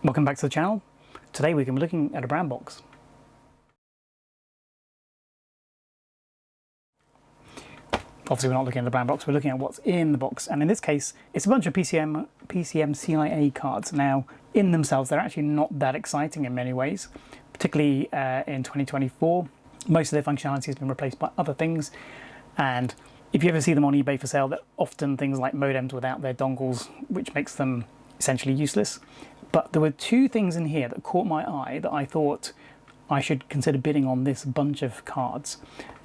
Welcome back to the channel. Today we're going to be looking at a brand box. Obviously we're not looking at the brand box, we're looking at what's in the box, and in this case it's a bunch of PCMCIA cards. Now in themselves they're actually not that exciting in many ways, particularly in 2024. Most of their functionality has been replaced by other things, and if you ever see them on eBay for sale, they're often things like modems without their dongles, which makes them essentially useless. But there were two things in here that caught my eye that I thought I should consider bidding on this bunch of cards.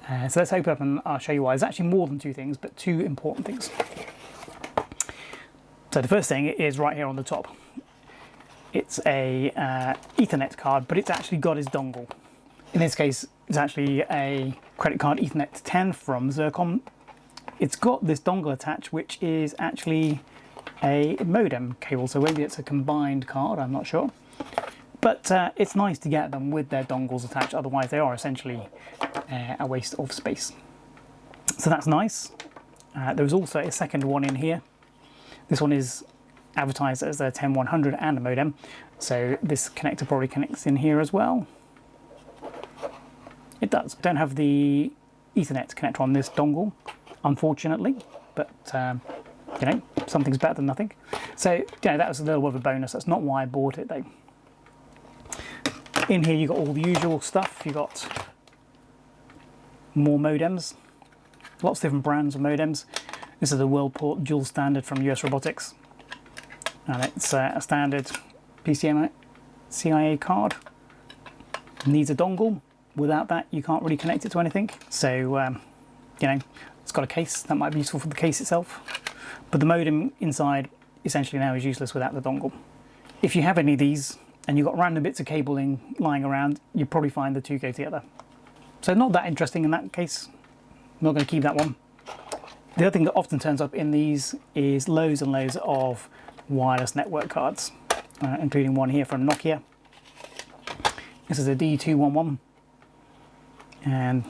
So let's open up and I'll show you why. There's actually more than two things, but two important things. So the first thing is right here on the top. It's a Ethernet card, but it's actually got its dongle. In this case, it's actually a credit card Ethernet 10 from Zircon. It's got this dongle attached, which is actually a modem cable, so maybe it's a combined card, I'm not sure. But it's nice to get them with their dongles attached, otherwise they are essentially a waste of space. So that's nice. There's also a second one in here. This one is advertised as a 10100 and a modem, so this connector probably connects in here as well. It does. Don't have the Ethernet connector on this dongle, unfortunately, but you know, something's better than nothing. So, you know, that was a little bit of a bonus. That's not why I bought it though. In here you got all the usual stuff. You got more modems, lots of different brands of modems. This is a WorldPort dual standard from US Robotics, and it's a standard PCMCIA card. Needs a dongle. Without that, you can't really connect it to anything. So, you know, it's got a case that might be useful for the case itself. But the modem inside essentially now is useless without the dongle. If you have any of these and you've got random bits of cabling lying around, you'll probably find the two go together. So not that interesting in that case. I'm not going to keep that one. The other thing that often turns up in these is loads and loads of wireless network cards, including one here from Nokia. This is a D211, and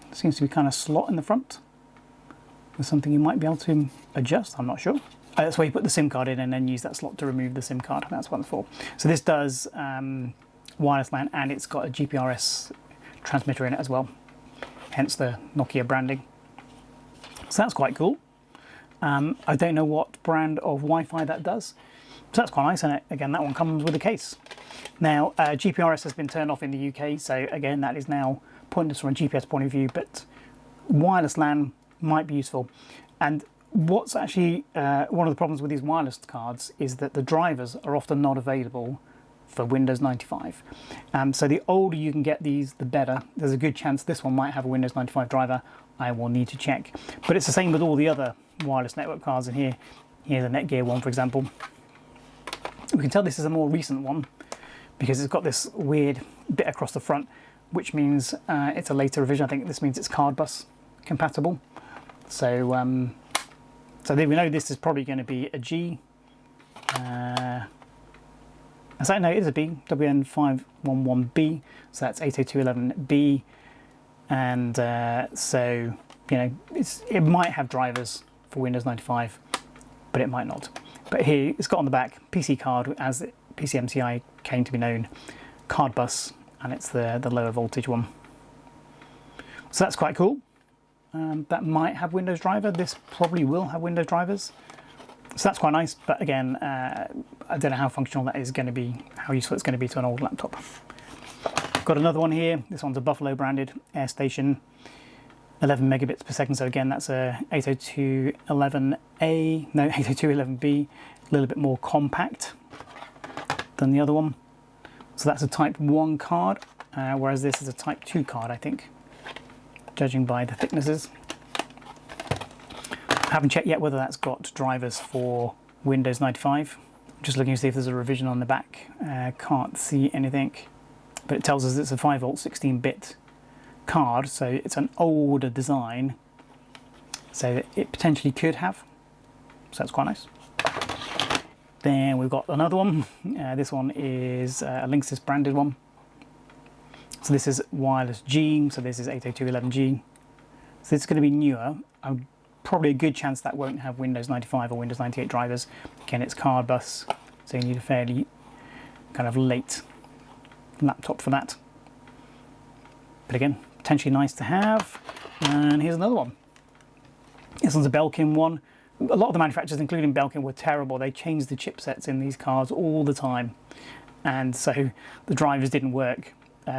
it seems to be kind of slot in the front. There's something you might be able to adjust, I'm not sure. That's where you put the SIM card in and then use that slot to remove the SIM card. That's what it's for. So this does wireless LAN, and it's got a GPRS transmitter in it as well, hence the Nokia branding. So that's quite cool. I don't know what brand of Wi-Fi that does, so that's quite nice. And again, that one comes with a case. Now GPRS has been turned off in the UK, so again that is now pointless from a GPS point of view, but wireless LAN might be useful. And what's actually one of the problems with these wireless cards is that the drivers are often not available for Windows 95. So the older you can get these, the better. There's a good chance this one might have a Windows 95 driver. I will need to check. But it's the same with all the other wireless network cards in here. Here's a Netgear one, for example. We can tell this is a more recent one because it's got this weird bit across the front, which means it's a later revision. I think this means it's card bus compatible. So so we know this is probably going to be a G. So no, it is a B, WN511B, so that's 802.11B, and so, you know, it might have drivers for Windows 95, but it might not. But here, it's got on the back, PC card, as PCMCI came to be known, card bus, and it's the lower voltage one. So that's quite cool. That might have Windows driver. This probably will have Windows drivers. So that's quite nice, but again, I don't know how functional that is going to be, how useful it's going to be to an old laptop. Got another one here. This one's a Buffalo branded AirStation, 11 megabits per second. So again, that's a 802.11a, no, 802.11b, a little bit more compact than the other one. So that's a Type 1 card, whereas this is a Type 2 card, I think, judging by the thicknesses. I haven't checked yet whether that's got drivers for Windows 95. I'm just looking to see if there's a revision on the back. Can't see anything, but it tells us it's a 5 volt 16-bit card, so it's an older design, so it potentially could have. So that's quite nice. Then we've got another one. This one is a Linksys branded one. So this is wireless G, so this is 802.11G. So this is going to be newer. Probably a good chance that won't have Windows 95 or Windows 98 drivers. Again, it's card bus, so you need a fairly kind of late laptop for that. But again, potentially nice to have. And here's another one. This one's a Belkin one. A lot of the manufacturers, including Belkin, were terrible. They changed the chipsets in these cards all the time. And so the drivers didn't work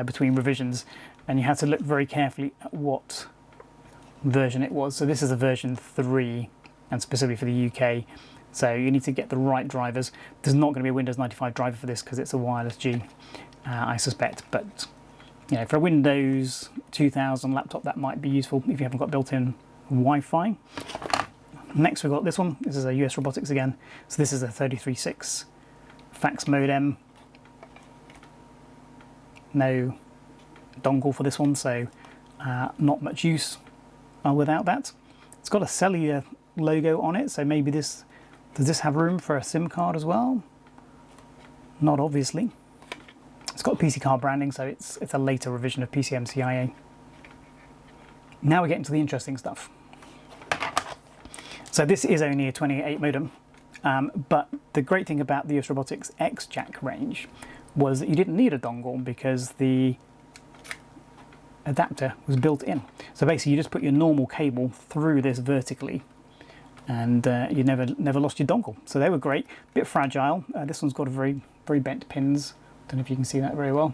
between revisions. And you had to look very carefully at what version it was. So this is a version 3, and specifically for the UK. So you need to get the right drivers. There's not going to be a Windows 95 driver for this because it's a wireless G, I suspect. But you know, for a Windows 2000 laptop, that might be useful if you haven't got built-in Wi-Fi. Next we've got this one. This is a US Robotics again. So this is a 33.6 fax modem. No dongle for this one, so not much use without that. It's got a cellular logo on it, so maybe does this have room for a SIM card as well? Not obviously. It's got PC card branding, so it's a later revision of PCMCIA. Now we get into the interesting stuff. So this is only a 28 modem, but the great thing about the US Robotics X-Jack range was that you didn't need a dongle because the adapter was built in. So basically you just put your normal cable through this vertically, and you never lost your dongle. So they were great, a bit fragile. This one's got a very bent pins. Don't know if you can see that very well,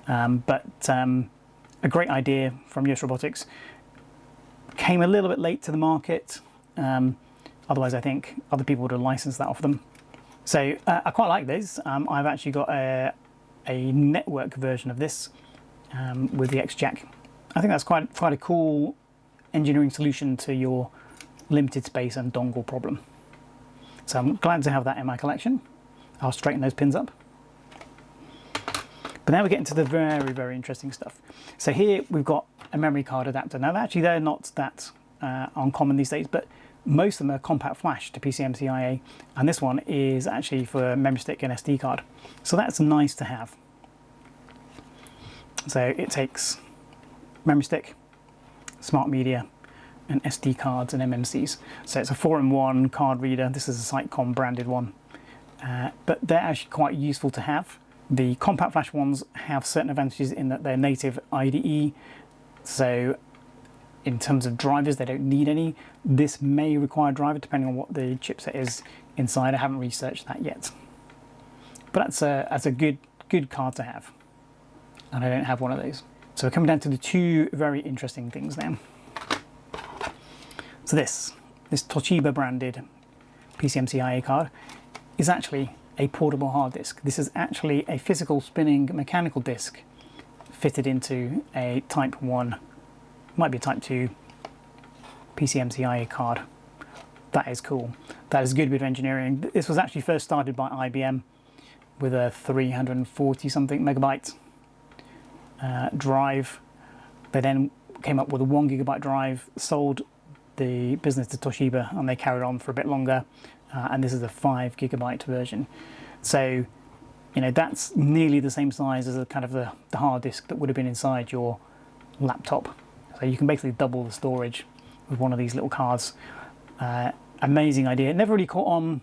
but a great idea from US Robotics. Came a little bit late to the market. Otherwise I think other people would have licensed that off them. So I quite like this. I've actually got a network version of this with the X-Jack. I think that's quite a cool engineering solution to your limited space and dongle problem. So I'm glad to have that in my collection. I'll straighten those pins up. But now we get into the very interesting stuff. So here we've got a memory card adapter. Now actually they're not that uncommon these days, but most of them are compact flash to PCMCIA, and this one is actually for memory stick and SD card. So that's nice to have. So it takes memory stick, smart media, and SD cards and MMCs. So it's a 4-in-1 card reader. This is a Sitecom branded one, but they're actually quite useful to have. The compact flash ones have certain advantages in that they're native IDE, so in terms of drivers they don't need any. This may require a driver depending on what the chipset is inside. I haven't researched that yet, but that's a good card to have, and I don't have one of those. So we're coming down to the two very interesting things now. So this Toshiba branded PCMCIA card is actually a portable hard disk. This is actually a physical spinning mechanical disk fitted into a Type 1, might be a Type 2 PCMCIA card. That is cool. That is a good bit of engineering. This was actually first started by IBM with a 340 something megabyte drive. They then came up with a 1 gigabyte drive, sold the business to Toshiba, and they carried on for a bit longer. And this is a 5 gigabyte version. So, you know, that's nearly the same size as a kind of the hard disk that would have been inside your laptop. So you can basically double the storage with one of these little cards. Amazing idea. It never really caught on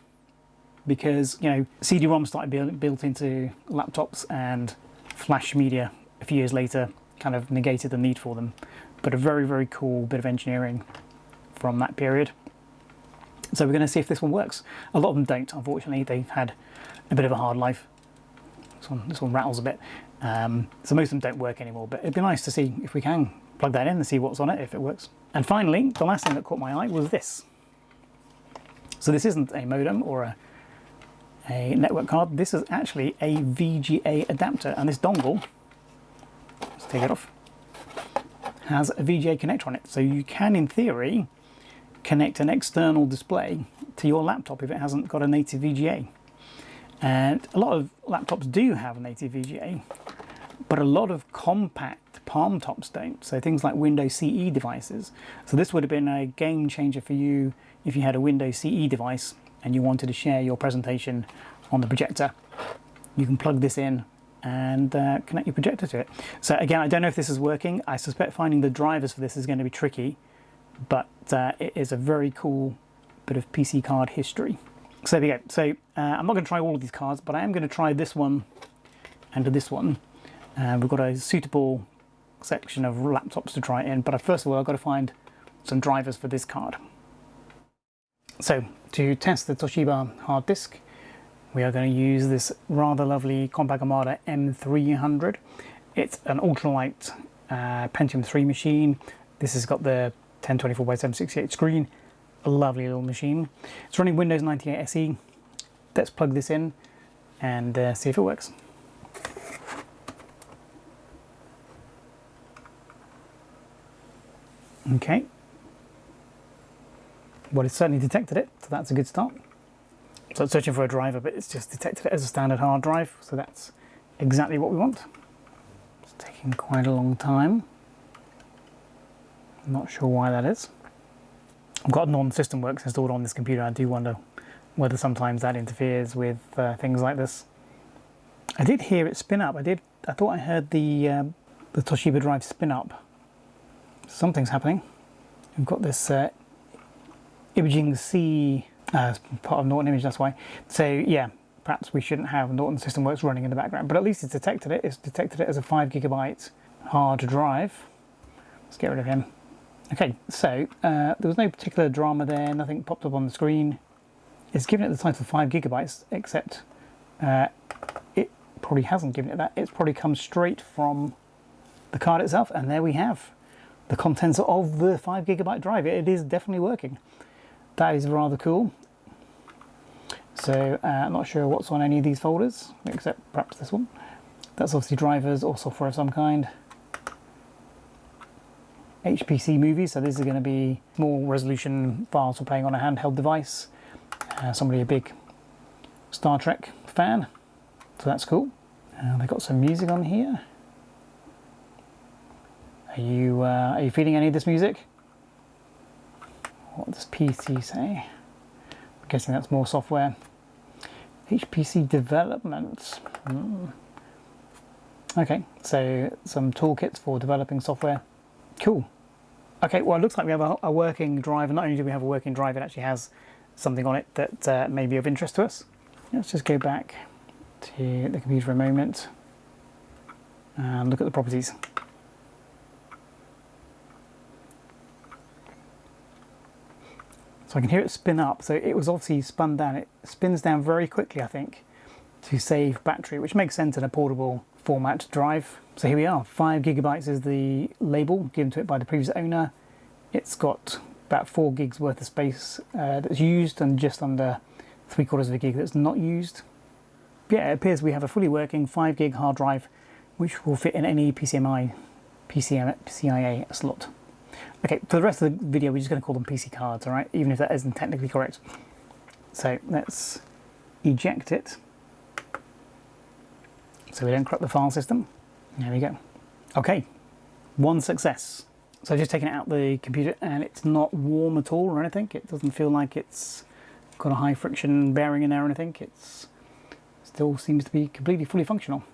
because, you know, CD-ROM started being built into laptops, and flash media a few years later kind of negated the need for them. But a very cool bit of engineering from that period. So we're going to see if this one works. A lot of them don't, unfortunately. They've had a bit of a hard life. This one rattles a bit. So most of them don't work anymore, but it'd be nice to see if we can plug that in and see what's on it, if it works. And finally, the last thing that caught my eye was this. So this isn't a modem or a network card. This is actually a VGA adapter, and this dongle, let's take it off, has a VGA connector on it. So you can, in theory, connect an external display to your laptop if it hasn't got a native VGA. And a lot of laptops do have a native VGA, but a lot of compact Palm tops don't. So things like Windows CE devices. So this would have been a game changer for you if you had a Windows CE device and you wanted to share your presentation on the projector. You can plug this in and connect your projector to it. So again, I don't know if this is working. I suspect finding the drivers for this is going to be tricky, but it is a very cool bit of PC card history. So there we go. So I'm not going to try all of these cards, but I am going to try this one and to this one. We've got a suitable section of laptops to try it in, but first of all I've got to find some drivers for this card. So to test the Toshiba hard disk, we are going to use this rather lovely Compaq Armada M300. It's an ultralight Pentium 3 machine. This has got the 1024x768 screen, a lovely little machine. It's running Windows 98 SE. Let's plug this in and see if it works. Okay. Well, it's certainly detected it, so that's a good start. So it's searching for a driver, but it's just detected it as a standard hard drive, so that's exactly what we want. It's taking quite a long time. I'm not sure why that is. I've got non-system works installed on this computer. I do wonder whether sometimes that interferes with things like this. I did hear it spin up. I thought I heard the Toshiba drive spin up. Something's happening. We've got this imaging C part of Norton Image, that's why. So yeah, perhaps we shouldn't have Norton System Works running in the background, but at least it's detected it. It's detected it as a 5 GB hard drive. Let's get rid of him. Okay, so there was no particular drama there, nothing popped up on the screen. It's given it the title 5 GB, except it probably hasn't given it that. It's probably come straight from the card itself, and there we have the contents of the 5 GB drive. It is definitely working. That is rather cool. So I'm not sure what's on any of these folders, except perhaps this one. That's obviously drivers or software of some kind. HPC movies, so these are going to be small resolution files for playing on a handheld device. Somebody a big Star Trek fan, so that's cool. They've got some music on here. Are you feeling any of this music? What does PC say? I'm guessing that's more software. HPC development. Okay, so some toolkits for developing software. Cool. Okay, well, it looks like we have a working drive. Not only do we have a working drive, it actually has something on it that may be of interest to us. Let's just go back to the computer for a moment and look at the properties. So I can hear it spin up. So it was obviously spun down. It spins down very quickly, I think, to save battery, which makes sense in a portable format drive. So here we are. 5 GB is the label given to it by the previous owner. It's got about 4 gigs worth of space that's used, and just under 3/4 of a gig that's not used. Yeah, it appears we have a fully working 5 gig hard drive, which will fit in any PCMCIA slot. Okay, for the rest of the video, we're just going to call them PC cards, all right? Even if that isn't technically correct. So let's eject it, so we don't corrupt the file system. There we go. Okay, one success. So I've just taken it out the computer, and it's not warm at all or anything. It doesn't feel like it's got a high friction bearing in there or anything. It still seems to be completely fully functional,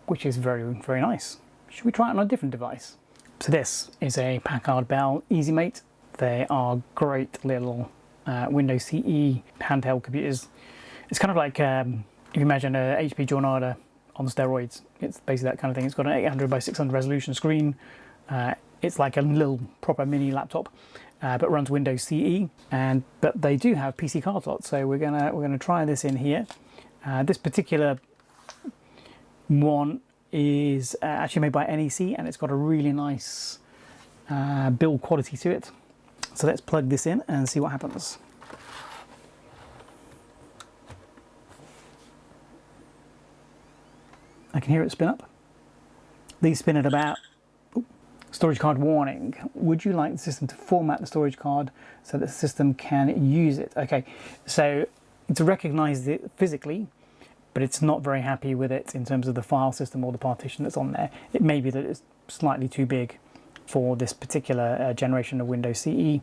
which is very, very nice. Should we try it on a different device? So this is a Packard Bell EasyMate. They are great little Windows CE handheld computers. It's kind of like if you imagine a HP Jornada on steroids. It's basically that kind of thing. It's got an 800 by 600 resolution screen. It's like a little proper mini laptop, but runs Windows CE. But they do have PC card slots, so we're gonna try this in here. This particular one is actually made by NEC, and it's got a really nice build quality to it. So let's plug this in and see what happens. I can hear it spin up. These spin at about... Storage card warning. Would you like the system to format the storage card so that the system can use it? Okay, so it's recognized it physically, but it's not very happy with it in terms of the file system or the partition that's on there. It may be that it's slightly too big for this particular generation of Windows CE,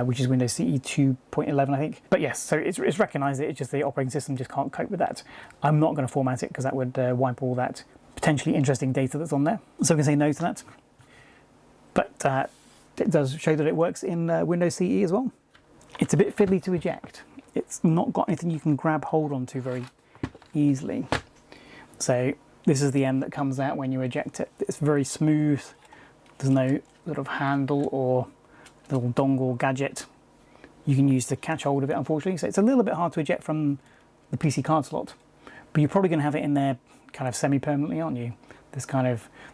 which is Windows CE 2.11, I think. But yes, so it's recognized it. It's just the operating system just can't cope with that. I'm not going to format it because that would wipe all that potentially interesting data that's on there. So we can say no to that. But it does show that it works in Windows CE as well. It's a bit fiddly to eject. It's not got anything you can grab hold onto very easily. So this is the end that comes out when you eject it. It's very smooth. There's no sort of handle or little dongle gadget you can use to catch hold of it, unfortunately. So it's a little bit hard to eject from the PC card slot, but you're probably going to have it in there kind of semi-permanently, aren't you? This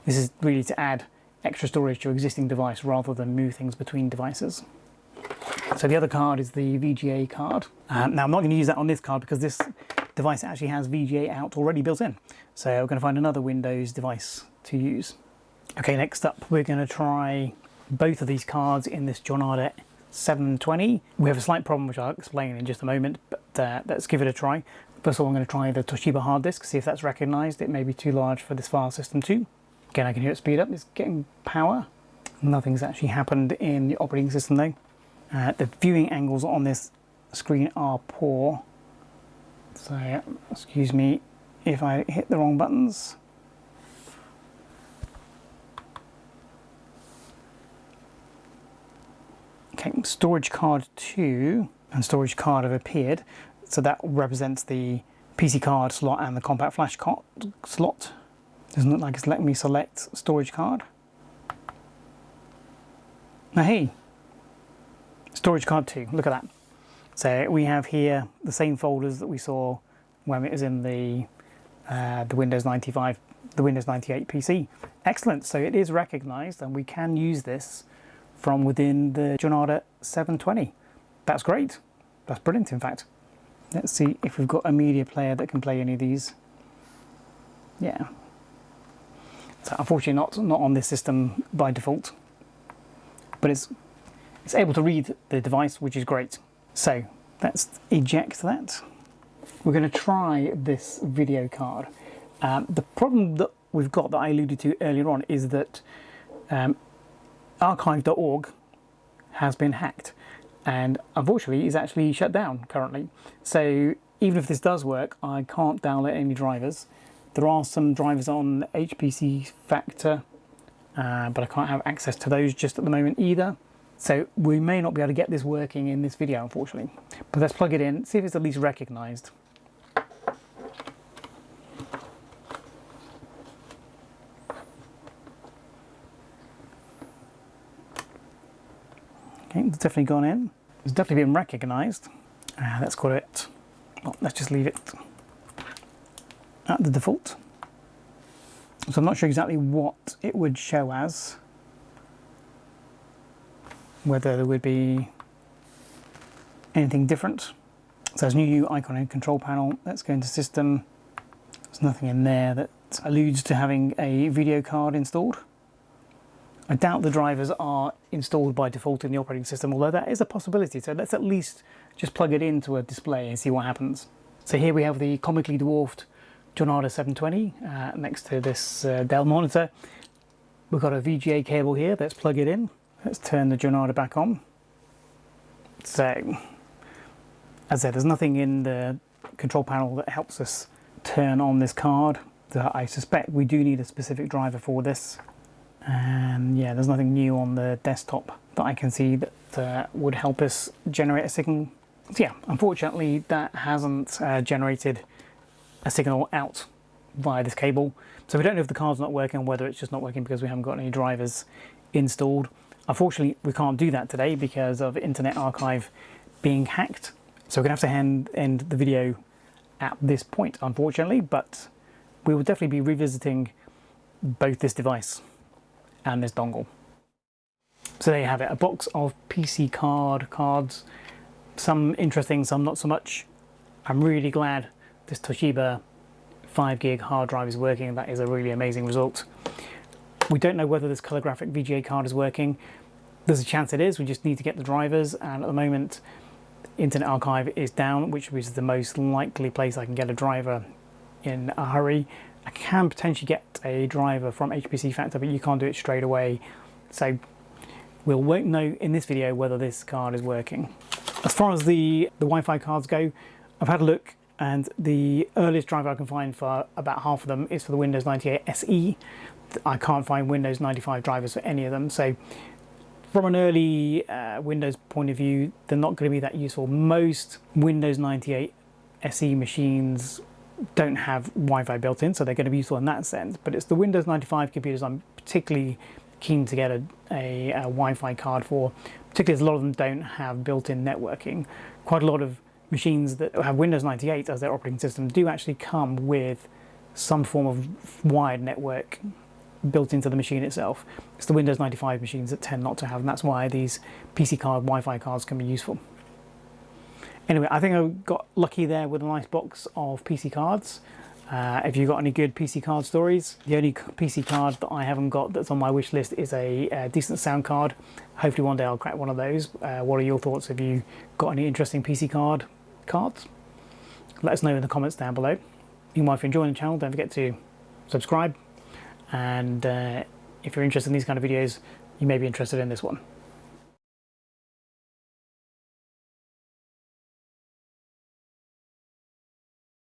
is really to add extra storage to your existing device rather than move things between devices. So the other card is the VGA card. Now I'm not going to use that on this card because this device actually has VGA out already built in. So we're going to find another Windows device to use. Okay, next up we're going to try both of these cards in this Jornada 720. We have a slight problem which I'll explain in just a moment, but let's give it a try. First of all, I'm going to try the Toshiba hard disk, see if that's recognised. It may be too large for this file system too. Again, I can hear it speed up. It's getting power. Nothing's actually happened in the operating system though. The viewing angles on this screen are poor. So, excuse me if I hit the wrong buttons. Okay, storage card 2 and storage card have appeared. So that represents the PC card slot and the compact flash card slot. Doesn't look like it's letting me select storage card. Now hey, storage card 2, look at that. So we have here the same folders that we saw when it was in the Windows 95, the Windows 98 PC. Excellent, so it is recognised and we can use this from within the Jornada 720. That's great, that's brilliant in fact. Let's see if we've got a media player that can play any of these. Yeah. So unfortunately not on this system by default, but it's able to read the device, which is great. So let's eject that. We're going to try this video card. The problem that we've got that I alluded to earlier on is that archive.org has been hacked and unfortunately is actually shut down currently. So even if this does work, I can't download any drivers. There are some drivers on HPC Factor, but I can't have access to those just at the moment either. So we may not be able to get this working in this video, unfortunately. But let's plug it in, see if it's at least recognised. Okay, it's definitely gone in. It's definitely been recognised. Let's call it, well, let's just leave it at the default. So I'm not sure exactly what it would show as. Whether there would be anything different. So there's a new icon in control panel. Let's go into system. There's nothing in there that alludes to having a video card installed. I doubt the drivers are installed by default in the operating system, although that is a possibility. So let's at least just plug it into a display and see what happens. So here we have the comically dwarfed Jornada 720 next to this Dell monitor. We've got a VGA cable here. Let's plug it in. Let's turn the Jornada back on. So, as I said, there's nothing in the control panel that helps us turn on this card. I suspect we do need a specific driver for this. And yeah, there's nothing new on the desktop that I can see that would help us generate a signal. So yeah, unfortunately that hasn't generated a signal out via this cable. So we don't know if the card's not working or whether it's just not working because we haven't got any drivers installed. Unfortunately, we can't do that today because of Internet Archive being hacked. So we're going to have to end the video at this point, unfortunately, but we will definitely be revisiting both this device and this dongle. So there you have it, a box of PC cards. Some interesting, some not so much. I'm really glad this Toshiba 5 gig hard drive is working. That is a really amazing result. We don't know whether this color graphic VGA card is working. There's a chance it is, we just need to get the drivers, and at the moment Internet Archive is down, which is the most likely place I can get a driver in a hurry. I can potentially get a driver from HPC Factor, but you can't do it straight away. So we won't know in this video whether this card is working. As far as the Wi-Fi cards go, I've had a look and the earliest driver I can find for about half of them is for the Windows 98 SE. I can't find Windows 95 drivers for any of them. So from an early Windows point of view, they're not going to be that useful. Most Windows 98 SE machines don't have Wi-Fi built in, so they're going to be useful in that sense. But it's the Windows 95 computers I'm particularly keen to get a Wi-Fi card for, particularly as a lot of them don't have built-in networking. Quite a lot of machines that have Windows 98 as their operating system do actually come with some form of wired network built into the machine itself. It's the Windows 95 machines that tend not to have, and that's why these PC card Wi-Fi cards can be useful. Anyway, I think I got lucky there with a nice box of PC cards. If you've got any good PC card stories, the only PC card that I haven't got that's on my wish list is a decent sound card. Hopefully one day I'll crack one of those. What are your thoughts? Have you got any interesting PC cards? Let us know in the comments down below. Meanwhile, if you're enjoying the channel, don't forget to subscribe. And if you're interested in these kind of videos, you may be interested in this one.